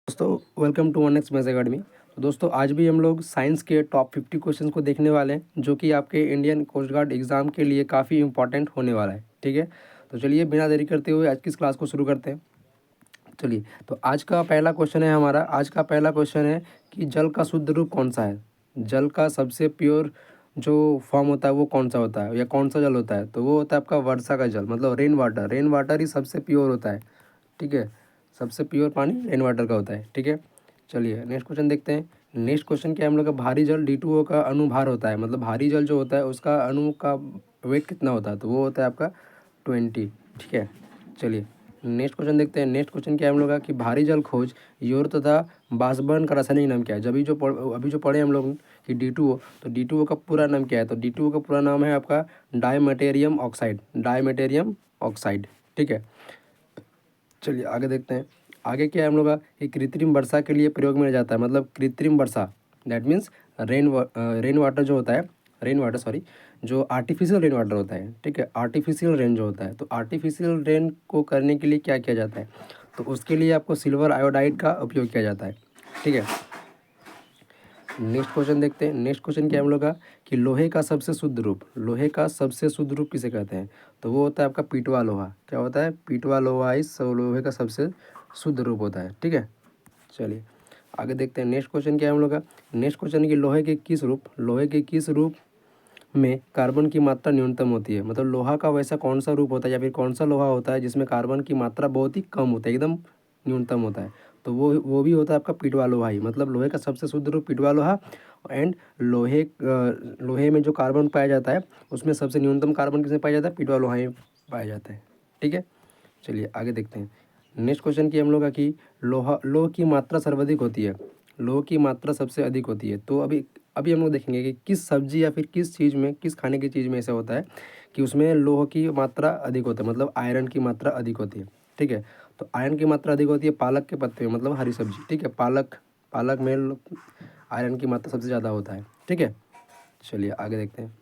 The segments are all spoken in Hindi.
दोस्तों welcome to one X maths academy. तो दोस्तों आज भी हम लोग साइंस के टॉप 50 क्वेश्चंस को देखने वाले हैं जो कि आपके इंडियन कोस्ट गार्ड एग्जाम के लिए काफ़ी इंपॉर्टेंट होने वाला है। ठीक है, तो चलिए बिना देरी करते हुए आज की इस क्लास को शुरू करते हैं। चलिए, तो आज का पहला क्वेश्चन है हमारा। आज का पहला क्वेश्चन है कि जल का शुद्ध रूप कौन सा है। जल का सबसे प्योर जो फॉर्म होता है वो कौन सा होता है या कौन सा जल होता है, तो वो होता है आपका वर्षा का जल, मतलब रेन वाटर। रेन वाटर ही सबसे प्योर होता है। ठीक है, सबसे प्योर पानी रेन वाटर का होता है। ठीक है, चलिए नेक्स्ट क्वेश्चन देखते हैं। नेक्स्ट क्वेश्चन क्या है हम लोग का, भारी जल D2O का अनुभार होता है, मतलब भारी जल जो होता है उसका अणु का वेट कितना होता है, तो वो होता है आपका 20। ठीक है, चलिए नेक्स्ट क्वेश्चन देखते हैं। नेक्स्ट क्वेश्चन क्या है हम लोग का कि भारी जल खोज योर तथा बाष्पीभवन का रासायनिक नाम क्या है। अभी जो पढ़े हम लोग कि D2O, तो D2O का पूरा नाम क्या है, तो D2O का पूरा नाम है आपका डायमेटेरियम ऑक्साइड। डायमेटेरियम ऑक्साइड। ठीक है, चलिए आगे देखते हैं। आगे क्या है हम लोग का कि कृत्रिम वर्षा के लिए प्रयोग में जाता है, मतलब कृत्रिम वर्षा दैट मीन्स रेन वाटर जो होता है, रेन वाटर सॉरी, जो आर्टिफिशियल रेन वाटर होता है। ठीक है, आर्टिफिशियल रेन जो होता है, तो आर्टिफिशियल रेन को करने के लिए क्या किया जाता है, तो उसके लिए आपको सिल्वर आयोडाइड का उपयोग किया जाता है। ठीक है, नेक्स्ट क्वेश्चन देखते हैं। नेक्स्ट क्वेश्चन क्या है हम लोग का कि लोहे का सबसे शुद्ध रूप, लोहे का सबसे शुद्ध रूप किसे कहते हैं, तो वो होता है आपका पीटवा लोहा। क्या होता है, पीटवा लोहा इस लोहे का सबसे शुद्ध रूप होता है। ठीक है, चलिए आगे देखते हैं। नेक्स्ट क्वेश्चन क्या है हम लोग का, नेक्स्ट क्वेश्चन की लोहे के किस रूप में कार्बन की मात्रा न्यूनतम होती है, मतलब लोहा का वैसा कौन सा रूप होता है या फिर कौन सा लोहा होता है जिसमें कार्बन की मात्रा बहुत ही कम होता है, एकदम न्यूनतम होता है, तो वो भी होता है आपका पिटवा लोहा ही। मतलब लोहे का सबसे शुद्ध रूप पिटवा लोहा। एंड लोहे में जो कार्बन पाया जाता है उसमें सबसे न्यूनतम कार्बन किसमें पाया जाता है, पिटवा लोहा में पाया जाता है। ठीक है, चलिए आगे देखते हैं। नेक्स्ट क्वेश्चन की हम लोग का कि लोह की मात्रा सर्वाधिक होती है, लोह की मात्रा सबसे अधिक होती है, तो अभी अभी हम लोग देखेंगे कि किस सब्जी या फिर किस चीज़ में, किस खाने की चीज़ में ऐसा होता है कि उसमें लोह की मात्रा अधिक होती है, मतलब आयरन की मात्रा अधिक होती है। ठीक है, तो आयरन की मात्रा अधिक होती है पालक के पत्ते में, मतलब हरी सब्जी। ठीक है, पालक पालक में आयरन की मात्रा सबसे ज़्यादा होता है। ठीक है, चलिए आगे देखते हैं।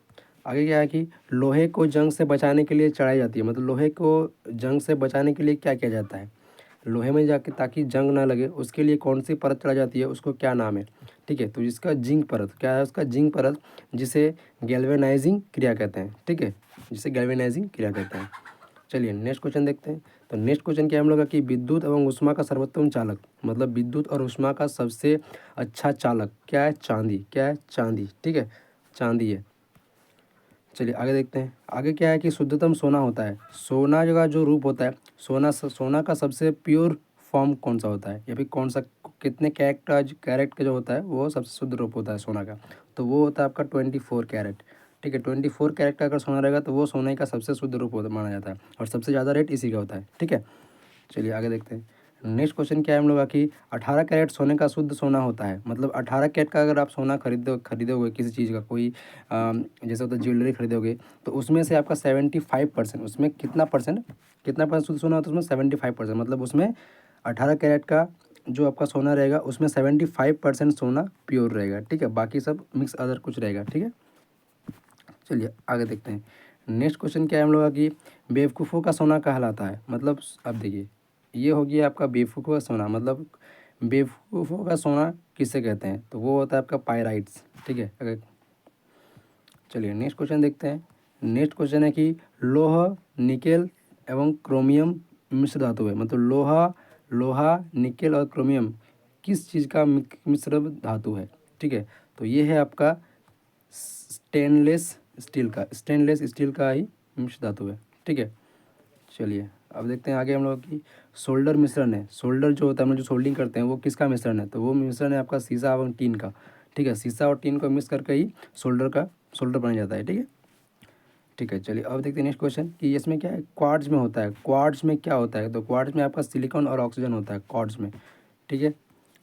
आगे क्या है कि लोहे को जंग से बचाने के लिए चढ़ाई जाती है, मतलब लोहे को जंग से बचाने के लिए क्या किया जाता है, लोहे में जाके ताकि जंग ना लगे उसके लिए कौन सी परत चढ़ाई जाती है, उसको क्या नाम है। ठीक है, तो इसका जिंक परत, क्या है उसका जिंक परत, जिसे गैल्वेनाइजिंग क्रिया कहते हैं। ठीक है, जिसे गैल्वेनाइजिंग क्रिया कहते हैं। चलिए नेक्स्ट क्वेश्चन देखते हैं। तो नेक्स्ट क्वेश्चन क्या है हम लोग का कि विद्युत एवं ऊष्मा का सर्वोत्तम चालक, मतलब विद्युत और ऊष्मा का सबसे अच्छा चालक क्या है, चांदी। क्या है, चांदी। ठीक है, चांदी है। चलिए आगे देखते हैं। आगे क्या है कि शुद्धतम सोना होता है, सोना का जो रूप होता है, सोना का सबसे प्योर फॉर्म कौन सा होता है या फिर कौन सा, कितने कैरेट का जो होता है वो सबसे शुद्ध रूप होता है सोना का, तो वो होता है आपका 24 कैरेट। ठीक है, 24 कैरेट का अगर सोना रहेगा तो वो सोने का सबसे शुद्ध रूप माना जाता है और सबसे ज़्यादा रेट इसी का होता है। ठीक है, चलिए आगे देखते हैं। नेक्स्ट क्वेश्चन क्या है हम लोग का कि 18 कैरेट सोने का शुद्ध सोना होता है, मतलब 18 कैरेट का अगर आप सोना खरीदोगे किसी चीज़ का, कोई जैसे होता है ज्वेलरी खरीदोगे, तो उसमें से आपका 75%, उसमें कितना परसेंट शुद्ध सोना होता है, उसमें 75%, मतलब उसमें 18 कैरेट का जो आपका सोना रहेगा उसमें 75% सोना प्योर रहेगा। ठीक है, बाकी सब मिक्स अदर कुछ रहेगा। ठीक है, चलिए आगे देखते हैं। नेक्स्ट क्वेश्चन क्या है हम लोग का कि बेवकूफ़ों का सोना कहलाता है, मतलब अब देखिए ये हो गया आपका बेवकूफ़ों का सोना, मतलब बेवकूफ़ों का सोना किसे कहते हैं, तो वो होता है आपका पायराइट्स। ठीक है, अगर चलिए नेक्स्ट क्वेश्चन देखते हैं। नेक्स्ट क्वेश्चन है कि लोहा निकेल एवं क्रोमियम मिश्र धातु है, मतलब लोहा निकेल और क्रोमियम किस चीज़ का मिश्र धातु है। ठीक है, तो ये है आपका स्टेनलेस स्टील का ही मिश्र धातु है। ठीक है, चलिए अब देखते हैं आगे हम लोग की सोल्डर मिश्रण है। सोल्डर जो होता है हम लोग जो सोल्डिंग करते हैं वो किसका मिश्रण है, तो वो मिश्रण है आपका सीसा और टीन का। ठीक है, सीसा और टीन को मिक्स करके ही सोल्डर बना जाता है। ठीक है, ठीक है, चलिए अब देखते हैं नेक्स्ट क्वेश्चन कि इसमें क्या है, क्वार्ट्ज में होता है। क्वार्ट्ज में क्या होता है, तो क्वार्ट्ज में आपका सिलिकॉन और ऑक्सीजन होता है क्वार्ट्ज में। ठीक है,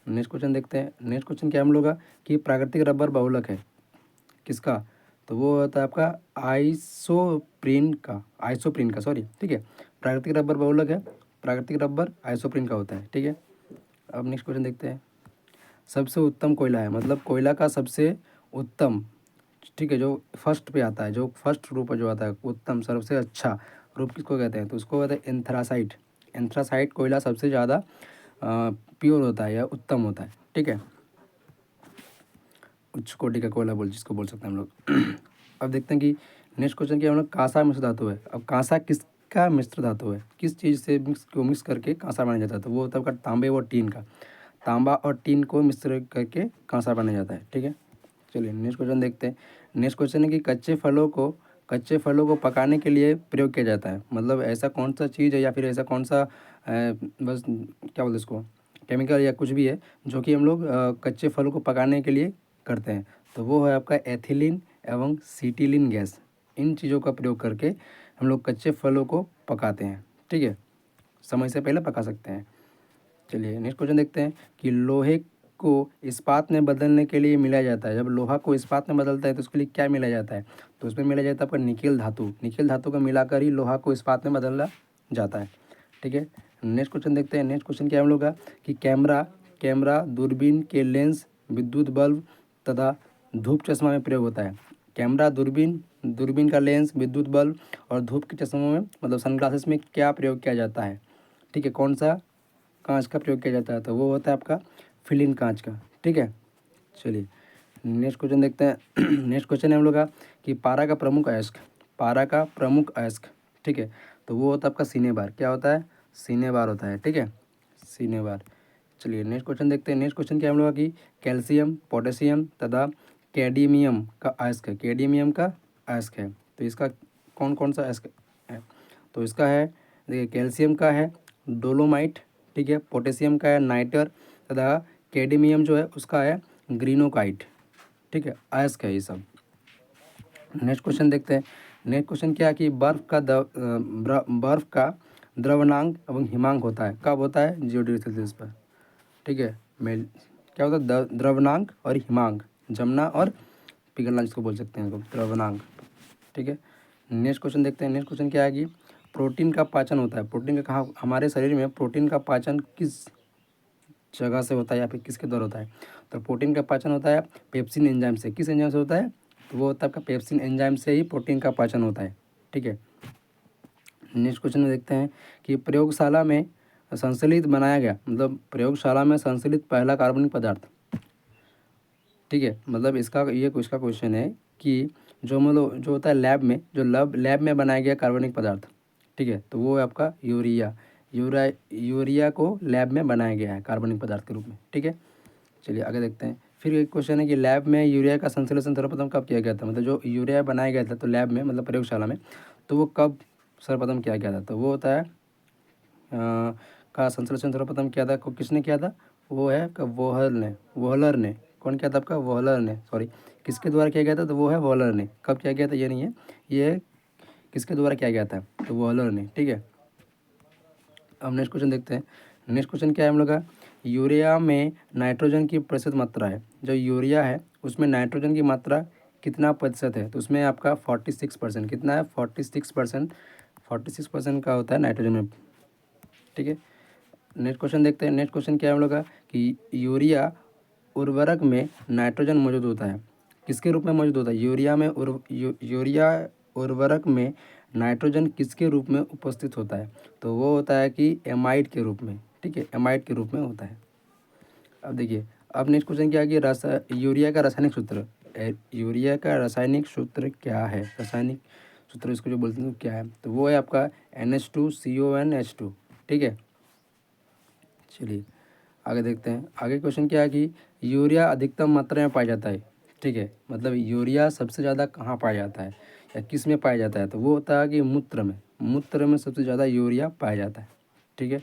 नेक्स्ट क्वेश्चन देखते हैं। नेक्स्ट क्वेश्चन क्या है हम लोग का कि प्राकृतिक रबर बहुलक है किसका, तो वो होता है आपका आइसोप्रीन का सॉरी। ठीक है, प्राकृतिक रबर बहुलक है, प्राकृतिक रबर आइसोप्रीन का होता है। ठीक है, अब नेक्स्ट क्वेश्चन देखते हैं। सबसे उत्तम कोयला है, मतलब कोयला का सबसे उत्तम, ठीक है, जो फर्स्ट पे आता है, जो फर्स्ट रूप जो आता है उत्तम सबसे अच्छा रूप किसको कहते हैं, तो उसको कहते हैं एंथ्रासाइट। एंथ्रासाइट कोयला सबसे ज़्यादा प्योर होता है या उत्तम होता है, ठीक है। उच्च कोटि का कोयला जिसको बोल सकते हैं हम लोग। अब देखते हैं कि नेक्स्ट क्वेश्चन क्या है हम लोग, कांसा मिश्र धातु है। अब कांसा किसका मिश्र धातु है, किस चीज़ से मिक्स करके कांसा बनाया जाता है, तो वो होता है आपका तांबे और टीन का। तांबा और टीन को मिश्र करके कांसा बनाया जाता है, ठीक है। चलिए नेक्स्ट क्वेश्चन देखते हैं। नेक्स्ट क्वेश्चन है कि कच्चे फलों को पकाने के लिए प्रयोग किया जाता है। मतलब ऐसा कौन सा चीज़ है या फिर ऐसा कौन सा बस क्या बोलते हैं इसको, केमिकल या कुछ भी है जो कि हम लोग कच्चे फलों को पकाने के लिए करते हैं, तो वो है आपका एथिलीन एवं सीटिलीन गैस। इन चीज़ों का प्रयोग करके हम लोग कच्चे फलों को पकाते हैं, ठीक है। समय से पहले पका सकते हैं। चलिए नेक्स्ट क्वेश्चन देखते हैं कि लोहे को इस्पात में बदलने के लिए मिलाया जाता है। जब लोहा को इस्पात में बदलता है तो उसके लिए क्या मिलाया जाता है, तो उसमें मिलाया जाता है आपका निकेल धातु। निकेल धातु को मिलाकर ही लोहा को इस्पात में बदला जाता है, ठीक है। नेक्स्ट क्वेश्चन देखते हैं। नेक्स्ट क्वेश्चन क्या है हम लोग का कि कैमरा दूरबीन के लेंस, विद्युत बल्ब तथा धूप चश्मा में प्रयोग होता है। कैमरा, दूरबीन का लेंस, विद्युत बल्ब और धूप के चश्मों में मतलब सनग्लासेस में क्या प्रयोग किया जाता है, ठीक है। कौन सा कांच का प्रयोग किया जाता है, तो वो होता है आपका फिलिन कांच का, ठीक है। चलिए नेक्स्ट क्वेश्चन देखते हैं। नेक्स्ट क्वेश्चन है हम लोग का कि पारा का प्रमुख अयस्क, ठीक है, तो वो होता है आपका सिनेबार। क्या होता है, सिनेबार होता है, ठीक है, सिनेबार। चलिए नेक्स्ट क्वेश्चन देखते हैं। नेक्स्ट क्वेश्चन क्या है हम लोग का कि कैल्शियम, पोटेशियम तथा कैडमियम का अयस्क है। कैडमियम का अयस्क है, तो इसका कौन कौन सा अयस्क है, तो इसका है देखिए कैल्शियम का है डोलोमाइट, ठीक है, पोटेशियम का है नाइटर तथा कैडमियम जो है उसका है ग्रीनोकाइट, ठीक है, अयस्क है ये सब। नेक्स्ट क्वेश्चन देखते हैं। नेक्स्ट क्वेश्चन क्या है कि बर्फ का द्रवनांक एवं हिमांक होता है, कब होता है, 0 डिग्री सेल्सियस पर, ठीक है। मेल क्या होता है द्रवनांक और हिमांक, जमना और पिघलना जिसको बोल सकते हैं द्रवनांक, ठीक है। नेक्स्ट क्वेश्चन देखते हैं। नेक्स्ट क्वेश्चन क्या है कि प्रोटीन का पाचन होता है। प्रोटीन का कहाँ, हमारे शरीर में प्रोटीन का पाचन किस जगह से होता है या फिर किसके द्वारा होता है, तो प्रोटीन का पाचन होता है पेप्सिन एंजाइम से। किस एंजाइम से होता है, तो वो होता है आपका पेप्सिन एंजाइम से ही प्रोटीन का पाचन होता है, ठीक है। नेक्स्ट क्वेश्चन में देखते हैं कि प्रयोगशाला में संश्लेषित बनाया गया, मतलब प्रयोगशाला में संश्लेषित पहला कार्बनिक पदार्थ, ठीक है। मतलब इसका क्वेश्चन है कि जो मतलब जो होता है लैब में, जो लैब में बनाया गया कार्बनिक पदार्थ, ठीक है, तो वो है आपका यूरिया को लैब में बनाया गया है कार्बनिक पदार्थ के रूप में, ठीक है। चलिए आगे देखते हैं। फिर एक क्वेश्चन है कि लैब में यूरिया का संश्लेषण सर्वप्रथम कब किया गया था। मतलब जो यूरिया बनाया गया था तो लैब में मतलब प्रयोगशाला में, तो वो कब सर्वप्रथम किया गया था, तो वो होता है का संश्लेषण सर्वप्रथम किया था, किसने किया था, वो है आपका वोहलर ने। कौन किया था आपका, वोहलर ने, सॉरी किसके द्वारा किया गया था, तो वो है वोहलर ने। कब किया गया था ये नहीं है, ये है किसके द्वारा किया गया था, तो वोहलर ने, ठीक है। अब नेक्स्ट क्वेश्चन देखते हैं। नेक्स्ट क्वेश्चन क्या है हम लोग का, यूरिया में नाइट्रोजन की प्रतिशत मात्रा है। जो यूरिया है उसमें नाइट्रोजन की मात्रा कितना प्रतिशत है, तो उसमें आपका 46%, कितना है 46%, 46% का होता है नाइट्रोजन में, ठीक है। नेक्स्ट क्वेश्चन देखते हैं। नेक्स्ट क्वेश्चन क्या है हम लोग का कि यूरिया उर्वरक में नाइट्रोजन मौजूद होता है, किसके रूप में मौजूद होता है, यूरिया उर्वरक में नाइट्रोजन किसके रूप में उपस्थित होता है, तो वो होता है कि एमाइड के रूप में, ठीक है, एमाइड के रूप में होता है। अब देखिए, अब नेक्स्ट क्वेश्चन क्या है कि यूरिया का रासायनिक सूत्र, यूरिया का रासायनिक सूत्र क्या है, रासायनिक सूत्र इसको जो बोलते हैं क्या है, तो वो है आपका NH2CONH2, ठीक है। चलिए आगे देखते हैं। आगे क्वेश्चन क्या है कि यूरिया अधिकतम मात्रा में पाया जाता है, ठीक है, मतलब यूरिया सबसे ज़्यादा कहाँ पाया जाता है या किस में पाया जाता है, तो वो होता है कि मूत्र में सबसे ज़्यादा यूरिया पाया जाता है, ठीक है।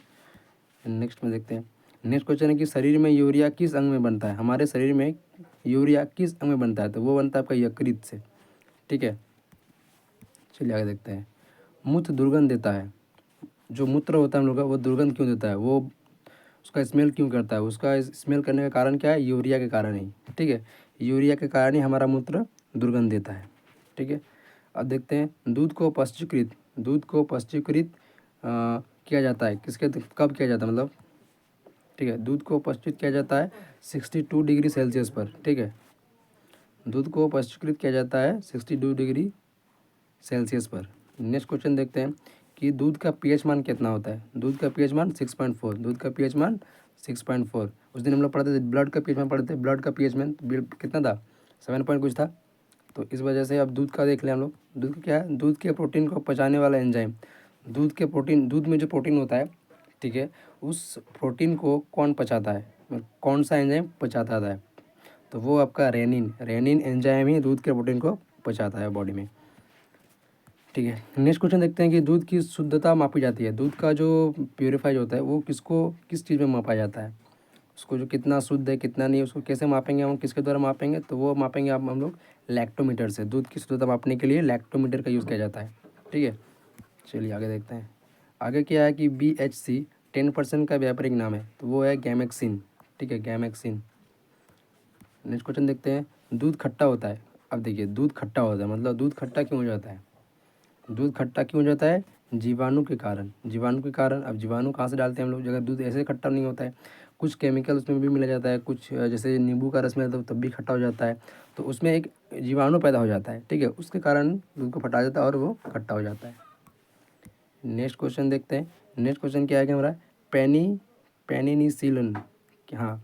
नेक्स्ट में देखते हैं। नेक्स्ट क्वेश्चन है कि शरीर में यूरिया किस अंग में बनता है, हमारे शरीर में यूरिया किस अंग में बनता है, तो वो बनता है आपका यकृत से, ठीक है। चलिए आगे देखते हैं। मूत्र दुर्गंध देता है, जो मूत्र होता है हम लोग का वो दुर्गंध क्यों देता है, वो उसका स्मेल क्यों करता है, उसका स्मेल करने का कारण क्या है, यूरिया के कारण ही, ठीक है, यूरिया के कारण ही हमारा मूत्र दुर्गंध देता है, ठीक है। अब देखते हैं दूध को पश्चीकृत किया जाता है, किसके कब किया जाता है, मतलब ठीक है, दूध को पश्चीकृत किया जाता है 62 डिग्री सेल्सियस पर, ठीक है, दूध को पश्चीकृत किया जाता है 62 डिग्री सेल्सियस पर। नेक्स्ट क्वेश्चन देखते हैं कि दूध का पीएच मान कितना होता है, दूध का पीएच मान 6.4, दूध का पीएच मान 6.4। उस दिन हम लोग पढ़ते थे ब्लड का पीएच में, पढ़ते थे ब्लड का पीएच में कितना था, 7 पॉइंट कुछ था। तो इस वजह से अब दूध का देख लें हम लोग। दूध क्या है, दूध के प्रोटीन को पचाने वाला एंजाइम। दूध के प्रोटीन, दूध में जो प्रोटीन होता है, ठीक है, उस प्रोटीन को कौन पचाता है, कौन सा एंजाइम पचाता है, तो वो आपका रेनिन, रेनिन एंजाइम ही दूध के प्रोटीन को पचाता है बॉडी में। ठीक है, नेक्स्ट क्वेश्चन देखते हैं कि दूध की शुद्धता मापी जाती है। दूध का जो प्योरीफाई होता है वो किस चीज़ में मापा जाता है, उसको जो कितना शुद्ध है कितना नहीं, उसको कैसे मापेंगे हम, किसके द्वारा मापेंगे, तो वो मापेंगे हम लोग लैक्टोमीटर से। दूध की शुद्धता मापने के लिए लैक्टोमीटर का यूज़ किया जाता है। ठीक है, चलिए आगे देखते हैं। आगे क्या है कि BHC 10% का व्यापारिक नाम है, तो वो है गैमेक्सिन। ठीक है, गैमेक्सिन। नेक्स्ट क्वेश्चन देखते हैं, दूध खट्टा होता है। अब देखिए, दूध खट्टा होता है मतलब दूध खट्टा क्यों हो जाता है, दूध खट्टा क्यों हो जाता है, जीवाणु के कारण, जीवाणु के कारण। अब जीवाणु कहाँ से डालते हैं हम लोग, अगर दूध ऐसे खट्टा नहीं होता है, कुछ केमिकल उसमें भी मिला जाता है, कुछ जैसे नींबू का रस में तब भी खट्टा हो जाता है, तो उसमें एक जीवाणु पैदा हो जाता है। ठीक है, उसके कारण दूध को फटा जाता है और वो खट्टा हो जाता है। नेक्स्ट क्वेश्चन देखते हैं। नेक्स्ट क्वेश्चन क्या है कि हमारा पेनिनिसिलिन, हाँ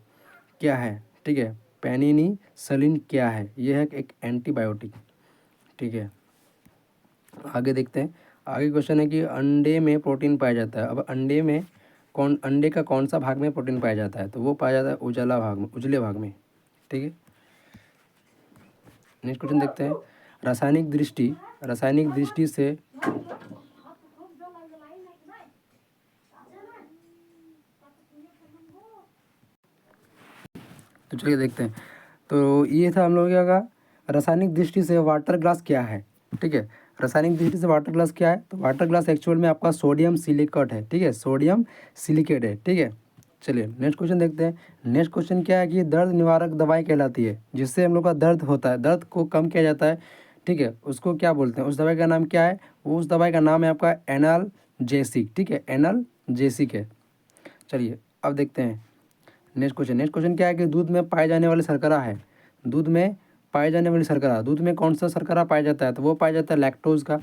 क्या है, ठीक है, पेनिनिसिलिन क्या है, ये है एक एंटीबायोटिक। ठीक है, आगे देखते हैं। आगे क्वेश्चन है कि अंडे में प्रोटीन पाया जाता है। अब अंडे का कौन सा भाग में प्रोटीन पाया जाता है, तो वो पाया जाता है उजले भाग में। ठीक है, नेक्स्ट क्वेश्चन देखते हैं। रासायनिक दृष्टि से तो चलिए देखते हैं। तो ये था हम लोगों का रासायनिक दृष्टि से वाटर ग्लास क्या है। ठीक है, रासायनिक दृष्टि से वाटर ग्लास क्या है, तो वाटर ग्लास एक्चुअल में आपका सोडियम सिलिकेट है। ठीक है, सोडियम सिलिकेट है। ठीक है, चलिए नेक्स्ट क्वेश्चन देखते हैं। नेक्स्ट क्वेश्चन क्या है कि दर्द निवारक दवाई कहलाती है, जिससे हम लोग का दर्द होता है, दर्द को कम किया जाता है। ठीक है, उसको क्या बोलते हैं, उस दवाई का नाम क्या है, उस दवाई का नाम है आपका एनाल्जेसिक। ठीक है, एनाल्जेसिक है। चलिए अब देखते हैं नेक्स्ट क्वेश्चन क्या है कि दूध में पाए जाने वाली शर्करा है। दूध में पाए जाने वाली शर्करा, दूध में कौन सा शर्करा पाया जाता है, तो वो पाया जाता है लैक्टोज का।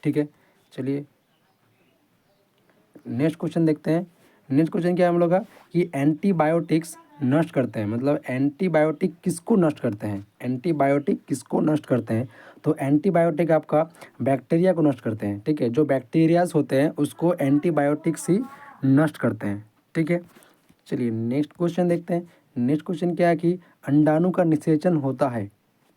ठीक है, चलिए नेक्स्ट क्वेश्चन देखते हैं। नेक्स्ट क्वेश्चन क्या है हम लोग का कि एंटीबायोटिक्स नष्ट करते हैं, मतलब एंटीबायोटिक किसको नष्ट करते हैं, एंटीबायोटिक किसको नष्ट करते हैं, तो एंटीबायोटिक आपका बैक्टीरिया को नष्ट करते हैं। ठीक है, जो बैक्टीरियाज होते हैं उसको एंटीबायोटिक्स ही नष्ट करते हैं। ठीक है, चलिए नेक्स्ट क्वेश्चन देखते हैं। नेक्स्ट क्वेश्चन क्या है कि अंडाणु का निषेचन होता है।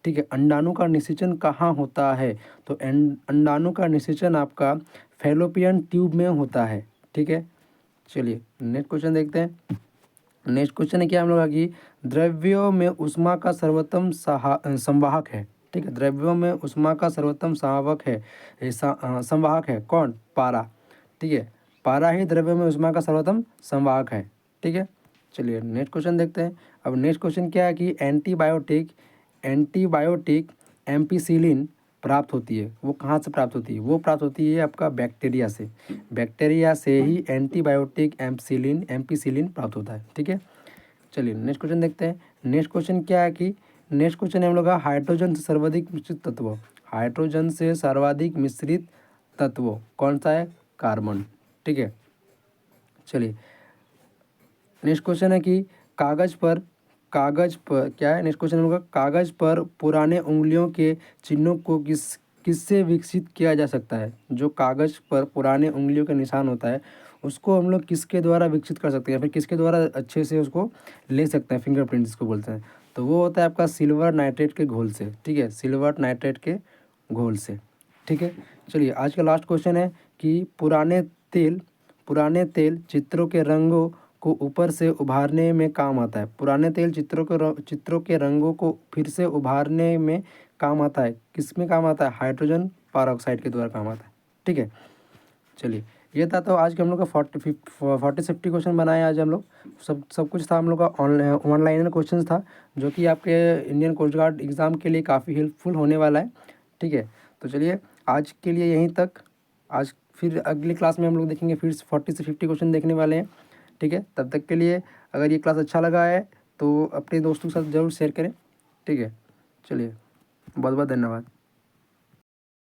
ठीक है, अंडाणु का निषेचन कहाँ होता है, तो अंडाणु का निषेचन आपका फैलोपियन ट्यूब में होता है। ठीक है, चलिए नेक्स्ट क्वेश्चन देखते हैं। नेक्स्ट क्वेश्चन है क्या हम लोग कि द्रव्यों में ऊष्मा का सर्वोत्तम संवाहक है। ठीक है, द्रव्यों में ऊष्मा का सर्वोत्तम संवाहक है, संवाहक है कौन, पारा। ठीक है, पारा ही द्रव्यों में ऊष्मा का सर्वोत्तम संवाहक है। ठीक है, चलिए नेक्स्ट क्वेश्चन देखते हैं। अब नेक्स्ट क्वेश्चन क्या है कि एंटीबायोटिक एम्पिसिलिन प्राप्त होती है, वो कहाँ से प्राप्त होती है, वो प्राप्त होती है आपका बैक्टीरिया से। बैक्टीरिया से ही एंटीबायोटिक एम्पिसिलिन प्राप्त होता है। ठीक है, चलिए नेक्स्ट क्वेश्चन देखते हैं। नेक्स्ट क्वेश्चन क्या है कि नेक्स्ट क्वेश्चन है हम लोग का हाइड्रोजन से सर्वाधिक मिश्रित तत्व। हाइड्रोजन से सर्वाधिक मिश्रित तत्व कौन सा है, कार्बन। ठीक है, चलिए नेक्स्ट क्वेश्चन है कि कागज पर क्या है, नेक्स्ट क्वेश्चन होगा कागज पर पुराने उंगलियों के चिन्हों को किससे विकसित किया जा सकता है। जो कागज पर पुराने उंगलियों का निशान होता है उसको हम लोग किसके द्वारा विकसित कर सकते हैं, या फिर किसके द्वारा अच्छे से उसको ले सकते हैं, फिंगरप्रिंट जिसको बोलते हैं, तो वो होता है आपका सिल्वर नाइट्रेट के घोल से। ठीक है, सिल्वर नाइट्रेट के घोल से। ठीक है, चलिए आज का लास्ट क्वेश्चन है कि पुराने तेल चित्रों के रंगों को ऊपर से उभारने में काम आता है। पुराने तेल चित्रों के रंगों को फिर से उभारने में काम आता है, किस में काम आता है, हाइड्रोजन पेरोक्साइड के द्वारा काम आता है। ठीक है, चलिए ये था तो आज के हम लोग का 40-50 क्वेश्चन बनाए आज हम लोग। सब कुछ था हम लोग का ऑनलाइन क्वेश्चन था, जो कि आपके इंडियन कोस्ट गार्ड एग्ज़ाम के लिए काफ़ी हेल्पफुल होने वाला है। ठीक है, तो चलिए आज के लिए यहीं तक। आज फिर अगली क्लास में हम लोग देखेंगे, फिर 40 से 50 क्वेश्चन देखने वाले हैं। ठीक है, तब तक के लिए अगर ये क्लास अच्छा लगा है तो अपने दोस्तों के साथ ज़रूर शेयर करें। ठीक है, चलिए बहुत बहुत धन्यवाद।